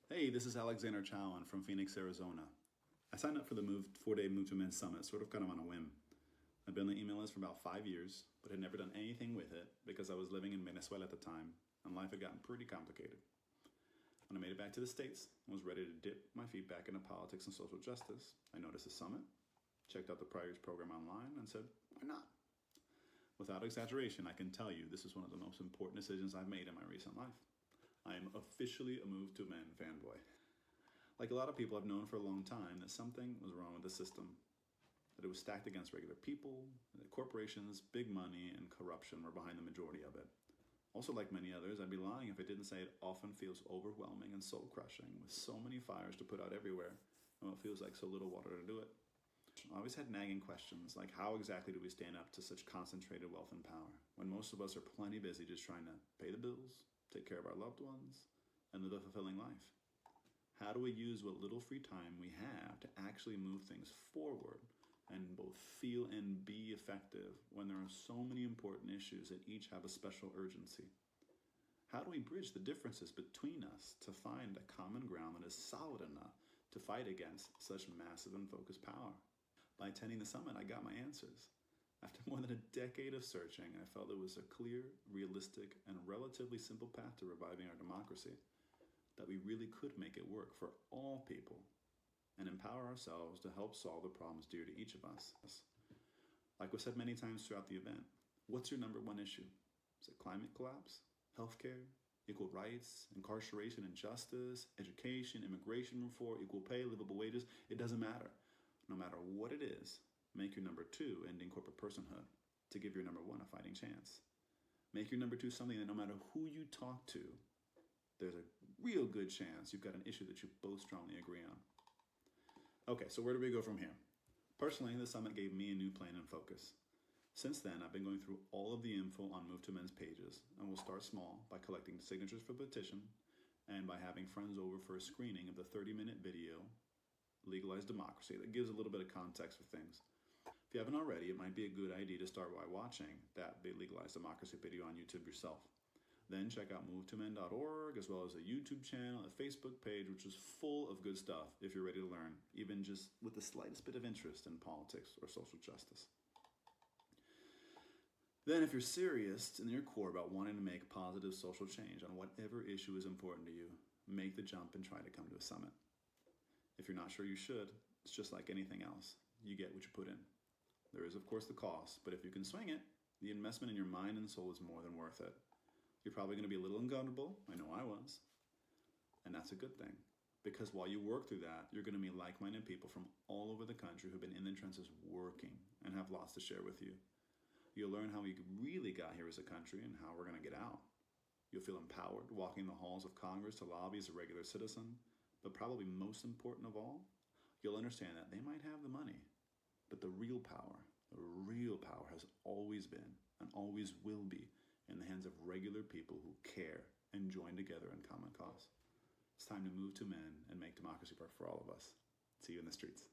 Hey, this is Alexander Chowan from Phoenix, Arizona. I signed up for the 4-day Move to Men Summit, sort of kind of on a whim. I'd been on the email list for about 5 years, but had never done anything with it because I was living in Venezuela at the time, and life had gotten pretty complicated. When I made it back to the States and was ready to dip my feet back into politics and social justice, I noticed the summit, checked out the prior year's program online, and said, why not? Without exaggeration, I can tell you this is one of the most important decisions I've made in my recent life. I am officially a Move to Men fanboy. Like a lot of people, I've known for a long time that something was wrong with the system, that it was stacked against regular people, that corporations, big money, and corruption were behind the majority of it. Also, like many others, I'd be lying if I didn't say it often feels overwhelming and soul-crushing, with so many fires to put out everywhere, and what feels like so little water to do it. I always had nagging questions, like how exactly do we stand up to such concentrated wealth and power, when most of us are plenty busy just trying to pay the bills, take care of our loved ones, and live a fulfilling life? How do we use what little free time we have to actually move things forward and both feel and be effective when there are so many important issues that each have a special urgency? How do we bridge the differences between us to find a common ground that is solid enough to fight against such massive and focused power? By attending the summit, I got my answers. After more than a decade of searching, I felt there was a clear, realistic, and relatively simple path to reviving our democracy, that we really could make it work for all people and empower ourselves to help solve the problems dear to each of us. Like was said many times throughout the event, what's your number one issue? Is it climate collapse, healthcare, equal rights, incarceration and justice, education, immigration reform, equal pay, livable wages? It doesn't matter. No matter what it is, make your number two ending corporate personhood to give your number one a fighting chance. Make your number two something that no matter who you talk to, there's a real good chance you've got an issue that you both strongly agree on. Okay, so where do we go from here? Personally, the summit gave me a new plan and focus. Since then, I've been going through all of the info on Move to Men's pages, and we'll start small by collecting signatures for the petition and by having friends over for a screening of the 30-minute video, Legalized Democracy, that gives a little bit of context for things. If you haven't already, it might be a good idea to start by watching that Legalized Democracy video on YouTube yourself. Then check out movetomen.org, as well as a YouTube channel, a Facebook page, which is full of good stuff if you're ready to learn, even just with the slightest bit of interest in politics or social justice. Then if you're serious in your core about wanting to make positive social change on whatever issue is important to you, make the jump and try to come to a summit. If you're not sure you should, it's just like anything else. You get what you put in. There is, of course, the cost, but if you can swing it, the investment in your mind and soul is more than worth it. You're probably going to be a little uncomfortable. I know I was. And that's a good thing. Because while you work through that, you're going to meet like-minded people from all over the country who've been in the trenches working and have lots to share with you. You'll learn how we really got here as a country and how we're going to get out. You'll feel empowered walking the halls of Congress to lobby as a regular citizen. But probably most important of all, you'll understand that they might have the money, but the real power has always been and always will be in the hands of regular people who care and join together in common cause. It's time to move to men and make democracy work for all of us. See you in the streets.